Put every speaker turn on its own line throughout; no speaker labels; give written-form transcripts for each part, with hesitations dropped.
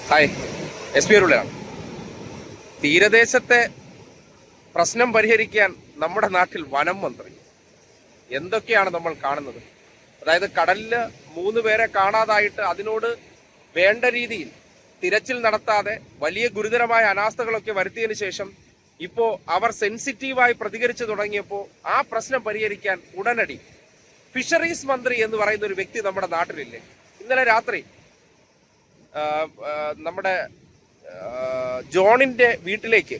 Hi, SP അരുളയാണ്. തീരദേശത്തെ പ്രശ്നം പരിഹരിക്കാൻ നമ്മുടെ നാട്ടിൽ വനം മന്ത്രി എന്തൊക്കെയാണ് നമ്മൾ കാണുന്നത്? അതായത് കടലില് 3 പേരെ കാണാതായിട്ട് അതിനോട് വേണ്ട രീതിയിൽ തിരച്ചിൽ നടത്താതെ വലിയ ഗുരുതരമായ അനാസ്ഥകളൊക്കെ വരുത്തിയതിനു ശേഷം ഇപ്പോൾ അവർ സെൻസിറ്റീവായി പ്രതികരിച്ചു തുടങ്ങിയപ്പോൾ ആ പ്രശ്നം പരിഹരിക്കാൻ ഉടനടി ഫിഷറീസ് മന്ത്രി എന്ന് പറയുന്ന ഒരു വ്യക്തി നമ്മുടെ നാട്ടിലില്ലേ? ഇന്നലെ രാത്രി നമ്മുടെ ജോണിന്റെ വീട്ടിലേക്ക്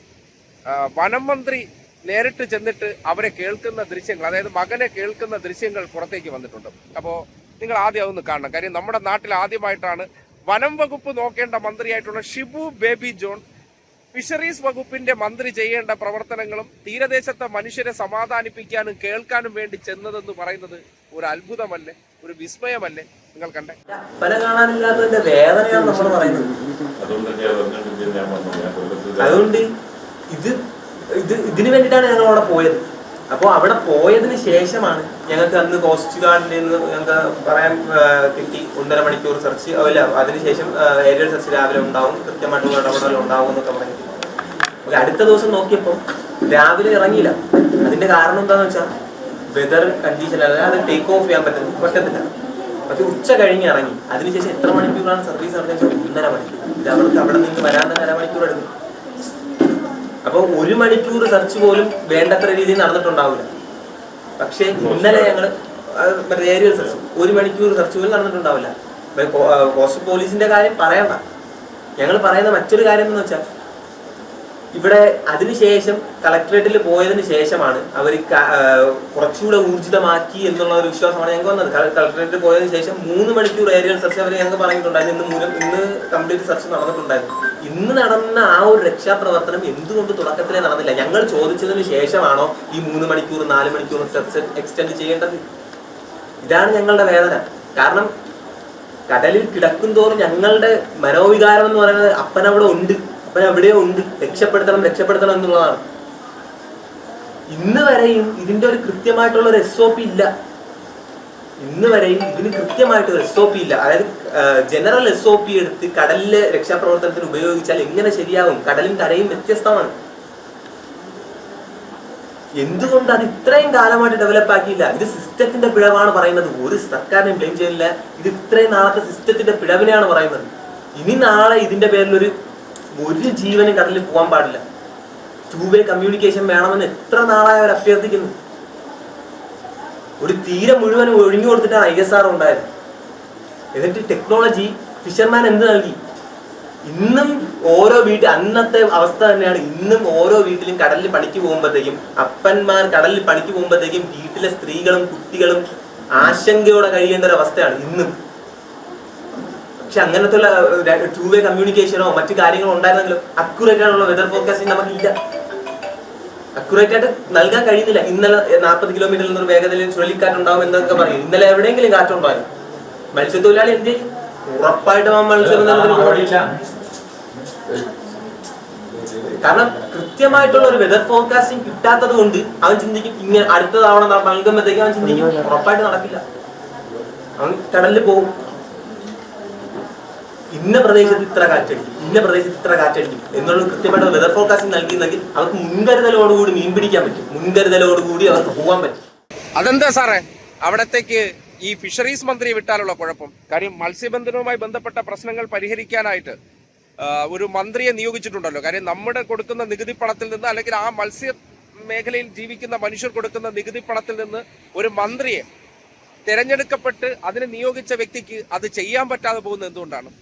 വനം മന്ത്രി നേരിട്ട് ചെന്നിട്ട് അവരെ കേൾക്കുന്ന ദൃശ്യങ്ങൾ, അതായത് മകനെ കേൾക്കുന്ന ദൃശ്യങ്ങൾ പുറത്തേക്ക് വന്നിട്ടുണ്ട്. അപ്പോൾ നിങ്ങൾ ആദ്യം അതൊന്ന് കാണണം. കാര്യം നമ്മുടെ നാട്ടിൽ ആദ്യമായിട്ടാണ് വനം വകുപ്പ് നോക്കേണ്ട മന്ത്രിയായിട്ടുള്ള ഷിബു ബേബി ജോൺ ഫിഷറീസ് വകുപ്പിന്റെ മന്ത്രി ചെയ്യേണ്ട പ്രവർത്തനങ്ങളും തീരദേശത്തെ മനുഷ്യരെ സമാധാനിപ്പിക്കാനും കേൾക്കാനും വേണ്ടി ചെന്നതെന്ന് പറയുന്നത് ഒരു അത്ഭുതമല്ലേ, ഒരു വിസ്മയമല്ലേ? നിങ്ങൾ കണ്ടേ?
പല കാണാനില്ലാത്തതിന്റെ വേദനയാണ് നമ്മൾ പറയുന്നത്. അതുകൊണ്ട് ഇതിനു വേണ്ടിയിട്ടാണ് ഞങ്ങൾ അവിടെ പോയത്. അപ്പോൾ അവിടെ പോയതിന് ശേഷമാണ് ഞങ്ങൾക്ക് അന്ന് കോസ്റ്റ് ഗാർഡിൽ നിന്ന് ഞങ്ങൾക്ക് പറയാൻ കിട്ടി 1.5 മണിക്കൂർ സെർച്ച്. അല്ല, അതിനുശേഷം ഏരിയൽ സെർച്ച് രാവിലെ ഉണ്ടാവും, കൃത്യമായിട്ടുള്ള ഇടപെടൽ ഉണ്ടാവും എന്നൊക്കെ പറഞ്ഞിട്ട് അടുത്ത ദിവസം നോക്കിയപ്പോൾ രാവിലെ ഇറങ്ങിയില്ല. അതിന്റെ കാരണം എന്താണെന്ന് വെച്ചാൽ വെതർ കണ്ടീഷൻ, അതായത് ടേക്ക് ഓഫ് ചെയ്യാൻ പറ്റത്തില്ല. പക്ഷെ ഉച്ച കഴിഞ്ഞ് ഇറങ്ങി. അതിനുശേഷം എത്ര മണിക്കൂറാണ് സർവീസ് നടന്നത്? 1.5 മണിക്കൂർ. ഇത് അവർക്ക് അവിടെ നിന്ന് വരാൻ തന്നെ 1.5 മണിക്കൂർ എടുക്കും. അപ്പോൾ 1 മണിക്കൂർ സെർച്ച് പോലും വേണ്ടത്ര രീതിയിൽ നടന്നിട്ടുണ്ടാവില്ല. പക്ഷേ ഇന്നലെ ഞങ്ങൾ ഏരിയൽ സെർച്ച് 1 മണിക്കൂർ സെർച്ച് പോലും നടന്നിട്ടുണ്ടാവില്ല. കോസ്റ്റ് പോലീസിന്റെ കാര്യം പറയണ്ട. ഞങ്ങൾ പറയുന്ന മറ്റൊരു കാര്യം എന്ന് വെച്ചാൽ ഇവിടെ അതിനുശേഷം കളക്ടറേറ്റിൽ പോയതിനു ശേഷമാണ് അവർ കുറച്ചുകൂടെ ഊർജിതമാക്കി എന്നുള്ള ഒരു വിശ്വാസമാണ് ഞങ്ങൾക്ക് വന്നത്. കളക്ടറേറ്റിൽ പോയതിനു ശേഷം 3 മണിക്കൂർ ഏരിയൽ സെർച്ച് അവർ ഞങ്ങൾക്ക് പറഞ്ഞിട്ടുണ്ടായിരുന്നു. ഇന്ന് കംപ്ലീറ്റ് സെർച്ച് നടന്നിട്ടുണ്ടായിരുന്നു. ഇന്ന് നടന്ന ആ ഒരു രക്ഷാപ്രവർത്തനം എന്തുകൊണ്ട് തുടക്കത്തിലേ നടന്നില്ല? ഞങ്ങൾ ചോദിച്ചതിന് ശേഷമാണോ ഈ 3 മണിക്കൂർ 4 മണിക്കൂർ സെർച്ച് എക്സ്റ്റെൻഡ് ചെയ്യേണ്ടത്? ഇതാണ് ഞങ്ങളുടെ വേദന. കാരണം കടലിൽ കിടക്കും തോറും ഞങ്ങളുടെ മനോവികാരം എന്ന് പറയുന്നത് അപ്പനവിടെ ഉണ്ട്, എവിടെയോ ഉണ്ട്, രക്ഷപ്പെടുത്തണം എന്നുള്ളതാണ്. ഇന്ന് വരെയും ഇതിന്റെ ഒരു കൃത്യമായിട്ടുള്ള ഒരു SOP ഇല്ല. ഇന്ന് വരെയും ഇതിന് കൃത്യമായിട്ടൊരു SOP ഇല്ല. അതായത് ജനറൽ SOP എടുത്ത് കടലിലെ രക്ഷാപ്രവർത്തനത്തിന് ഉപയോഗിച്ചാൽ എങ്ങനെ ശരിയാകും? കടലും കരയും വ്യത്യസ്തമാണ്. എന്തുകൊണ്ട് അത് ഇത്രയും കാലമായിട്ട് ഡെവലപ്പ് ആക്കിയില്ല? ഇത് സിസ്റ്റത്തിന്റെ പിഴവാണ് പറയുന്നത്. ഒരു സർക്കാരിനെ ബ്ലെയിം ചെയ്യുന്നില്ല. ഇത് ഇത്രയും നാളത്തെ സിസ്റ്റത്തിന്റെ പിഴവിനെയാണ് പറയുന്നത്. ഇനി നാളെ ഇതിന്റെ പേരിൽ ഒരു ജീവനും കടലിൽ പോകാൻ പാടില്ല. 2-വേ കമ്മ്യൂണിക്കേഷൻ വേണമെന്ന് എത്ര നാളായി അവർ അഭ്യർത്ഥിക്കുന്നു. ഒരു തീരം മുഴുവൻ ഒഴിഞ്ഞു കൊടുത്തിട്ടാണ് ISR ഉണ്ടായത്. എന്നിട്ട് ടെക്നോളജി ഫിഷർമാൻ എന്ത് നൽകി? ഇന്നും ഓരോ അന്നത്തെ അവസ്ഥ തന്നെയാണ്. ഇന്നും ഓരോ വീട്ടിലും കടലിൽ പണിക്ക് പോകുമ്പോഴത്തേക്കും, അപ്പന്മാർ കടലിൽ പണിക്ക് പോകുമ്പോഴത്തേക്കും വീട്ടിലെ സ്ത്രീകളും കുട്ടികളും ആശങ്കയോടെ കഴിയേണ്ട ഒരു അവസ്ഥയാണ് ഇന്നും. പക്ഷെ അങ്ങനത്തെ 2-വേ കമ്മ്യൂണിക്കേഷനോ മറ്റു കാര്യങ്ങളോ ഉണ്ടായിരുന്നെങ്കിലും അക്യുറേറ്റ് ആയിട്ടുള്ള വെതർ ഫോർകാസ്റ്റിംഗ് നമുക്കില്ല. അക്യുറേറ്റ് ആയിട്ട് നൽകാൻ കഴിയുന്നില്ല. ഇന്നലെ 40 കിലോമീറ്ററിൽ നിന്നൊരു വേഗതയിൽ ചുഴലിക്കാറ്റുണ്ടാവും എന്നൊക്കെ പറയും. ഇന്നലെ എവിടെയെങ്കിലും കാറ്റുണ്ടായിരുന്നു? മത്സ്യത്തൊഴിലാളി എന്ത് ചെയ്യും? ഉറപ്പായിട്ടും ആ മത്സ്യബന്ധനത്തിന് പോയില്ല. കാരണം കൃത്യമായിട്ടുള്ള ഒരു വെതർ ഫോർകാസ്റ്റിംഗ് കിട്ടാത്തത് കൊണ്ട് അവൻ ചിന്തിക്കും ഇങ്ങനെ അടുത്ത തവണ നൽകുമ്പോഴത്തേക്കും അവൻ ചിന്തിക്കും ഉറപ്പായിട്ട് നടക്കില്ല. അവൻ കടലിൽ പോകും. ഇന്ന പ്രദേശത്ത് ഇത്ര കാറ്റടിക്കും എന്നുള്ള കൃത്യമായിട്ട് വെതർ ഫോർകാസ്റ്റിംഗ് നൽകിയെങ്കിൽ അവർക്ക് മുൻകരുതലോടുകൂടി മീൻ പിടിക്കാൻ പറ്റും. മുൻകരുതലോടുകൂടി അവർക്ക് പോകാൻ പറ്റും.
അതെന്താ സാറേ അവിടത്തേക്ക് ഈ ഫിഷറീസ് മന്ത്രിയെ വിട്ടാലുള്ള കുഴപ്പം? കാര്യം മത്സ്യബന്ധനവുമായി ബന്ധപ്പെട്ട പ്രശ്നങ്ങൾ പരിഹരിക്കാനായിട്ട് ഒരു മന്ത്രിയെ നിയോഗിച്ചിട്ടുണ്ടല്ലോ. കാര്യം നമ്മുടെ കൊടുക്കുന്ന നികുതി പണത്തിൽ നിന്ന്, അല്ലെങ്കിൽ ആ മത്സ്യ മേഖലയിൽ ജീവിക്കുന്ന മനുഷ്യർ കൊടുക്കുന്ന നികുതി പണത്തിൽ നിന്ന് ഒരു മന്ത്രിയെ തിരഞ്ഞെടുക്കപ്പെട്ട് അതിന് നിയോഗിച്ച വ്യക്തിക്ക് അത് ചെയ്യാൻ പറ്റാതെ പോകുന്നത് എന്തുകൊണ്ടാണ്?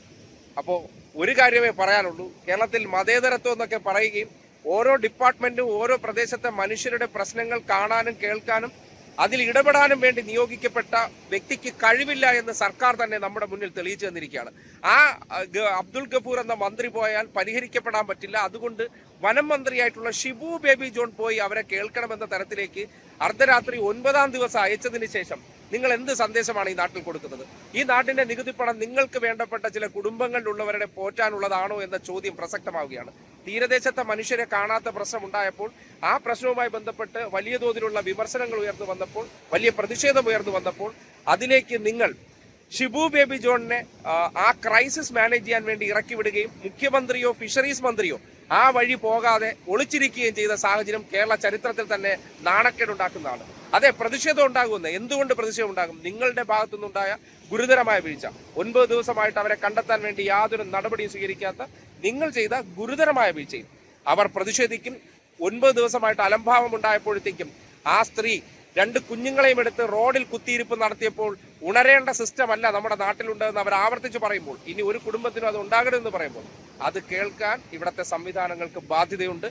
അപ്പോൾ ഒരു കാര്യമേ പറയാനുള്ളൂ. കേരളത്തിൽ മതേതരത്വം എന്നൊക്കെ പറയുകയും ഓരോ ഡിപ്പാർട്ട്മെന്റും ഓരോ പ്രദേശത്തെ മനുഷ്യരുടെ പ്രശ്നങ്ങൾ കാണാനും കേൾക്കാനും അതിൽ ഇടപെടാനും വേണ്ടി നിയോഗിക്കപ്പെട്ട വ്യക്തിക്ക് കഴിവില്ല എന്ന് സർക്കാർ തന്നെ നമ്മുടെ മുന്നിൽ തെളിയിച്ചു തന്നിരിക്കുകയാണ്. ആ അബ്ദുൽ ഗഫൂർ എന്ന മന്ത്രി പോയാൽ പരിഹരിക്കപ്പെടാൻ പറ്റില്ല. അതുകൊണ്ട് വനം മന്ത്രിയായിട്ടുള്ള ഷിബു ബേബി ജോൺ പോയി അവരെ കേൾക്കണമെന്ന തരത്തിലേക്ക് അർദ്ധരാത്രി 9-ാം ദിവസം അയച്ചതിന് ശേഷം നിങ്ങൾ എന്ത് സന്ദേശമാണ് ഈ നാട്ടിൽ കൊടുക്കുന്നത്? ഈ നാട്ടിന്റെ നികുതി പണം നിങ്ങൾക്ക് വേണ്ടപ്പെട്ട ചില കുടുംബങ്ങളിലുള്ളവരുടെ പോറ്റാനുള്ളതാണോ എന്ന ചോദ്യം പ്രസക്തമാവുകയാണ്. തീരദേശത്തെ മനുഷ്യരെ കാണാത്ത പ്രശ്നം ഉണ്ടായപ്പോൾ ആ പ്രശ്നവുമായി ബന്ധപ്പെട്ട് വലിയ തോതിലുള്ള വിമർശനങ്ങൾ ഉയർന്നു വന്നപ്പോൾ, വലിയ പ്രതിഷേധം ഉയർന്നു വന്നപ്പോൾ അതിലേക്ക് നിങ്ങൾ ഷിബു ബേബി ജോണിനെ ആ ക്രൈസിസ് മാനേജ് ചെയ്യാൻ വേണ്ടി ഇറക്കി വിടുകയും മുഖ്യമന്ത്രിയോ ഫിഷറീസ് മന്ത്രിയോ ആ വഴി പോകാതെ ഒളിച്ചിരിക്കുകയും ചെയ്ത സാഹചര്യം കേരള ചരിത്രത്തിൽ തന്നെ നാണക്കേടുണ്ടാക്കുന്നതാണ്. അതെ, പ്രതിഷേധം ഉണ്ടാകുമെന്ന്. എന്തുകൊണ്ട് പ്രതിഷേധം ഉണ്ടാകും? നിങ്ങളുടെ ഭാഗത്തുനിന്നുണ്ടായ ഗുരുതരമായ വീഴ്ച. 9 ദിവസമായിട്ട് അവരെ കണ്ടെത്താൻ വേണ്ടി യാതൊരു നടപടിയും സ്വീകരിക്കാത്ത നിങ്ങൾ ചെയ്ത ഗുരുതരമായ വീഴ്ചയിൽ അവർ പ്രതിഷേധിക്കും. 9 ദിവസമായിട്ട് അലംഭാവം ഉണ്ടായപ്പോഴത്തേക്കും ആ സ്ത്രീ 2 കുഞ്ഞുങ്ങളെയും എടുത്ത് റോഡിൽ കുത്തിയിരിപ്പ് നടത്തിയപ്പോൾ ഉണരേണ്ട സിസ്റ്റം അല്ല നമ്മുടെ നാട്ടിലുണ്ടെന്ന് അവർ ആവർത്തിച്ച് പറയുമ്പോൾ, ഇനി ഒരു കുടുംബത്തിനും അത് ഉണ്ടാകരുതെന്ന് പറയുമ്പോൾ, അത് കേൾക്കാൻ ഇവിടുത്തെ സംവിധാനങ്ങൾക്ക് ബാധ്യതയുണ്ട്.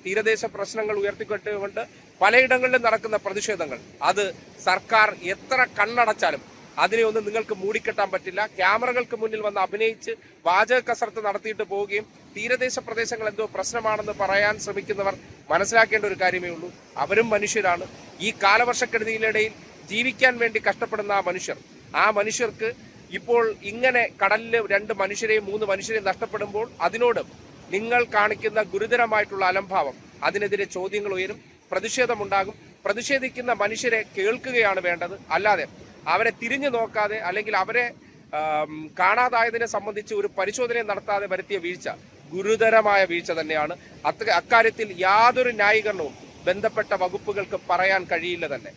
തീരദേശ പ്രശ്നങ്ങൾ ഉയർത്തിക്കൊണ്ടുകൊണ്ട് പലയിടങ്ങളിലും നടക്കുന്ന പ്രതിഷേധങ്ങൾ, അത് സർക്കാർ എത്ര കണ്ണടച്ചാലും അതിനെ ഒന്നും നിങ്ങൾക്ക് മൂടിക്കെട്ടാൻ പറ്റില്ല. ക്യാമറകൾക്ക് മുന്നിൽ വന്ന് അഭിനയിച്ച് വാചക കസർത്ത് നടത്തിയിട്ട് പോവുകയും തീരദേശ പ്രദേശങ്ങൾ എന്തോ പ്രശ്നമാണെന്ന് പറയാൻ ശ്രമിക്കുന്നവർ മനസ്സിലാക്കേണ്ട ഒരു കാര്യമേ ഉള്ളൂ. അവരും മനുഷ്യരാണ്. ഈ കാലവർഷക്കെടുതിയിലിടയിൽ ജീവിക്കാൻ വേണ്ടി കഷ്ടപ്പെടുന്ന ആ മനുഷ്യർക്ക് ഇപ്പോൾ ഇങ്ങനെ കടലിൽ 2 മനുഷ്യരെയും 3 മനുഷ്യരെയും നഷ്ടപ്പെടുമ്പോൾ അതിനോട് നിങ്ങൾ കാണിക്കുന്ന ഗുരുതരമായിട്ടുള്ള അലംഭാവം, അതിനെതിരെ ചോദ്യങ്ങൾ ഉയരും, പ്രതിഷേധമുണ്ടാകും. പ്രതിഷേധിക്കുന്ന മനുഷ്യരെ കേൾക്കുകയാണ് വേണ്ടത്. അല്ലാതെ അവരെ തിരിഞ്ഞു നോക്കാതെ അല്ലെങ്കിൽ അവരെ കാണാതായതിനെ സംബന്ധിച്ച് ഒരു പരിശോധന നടത്താതെ വരുത്തിയ വീഴ്ച ഗുരുതരമായ വീഴ്ച തന്നെയാണ്. അക്കാര്യത്തിൽ യാതൊരു ന്യായീകരണവും ബന്ധപ്പെട്ട വകുപ്പുകൾക്ക് പറയാൻ കഴിയില്ല തന്നെ.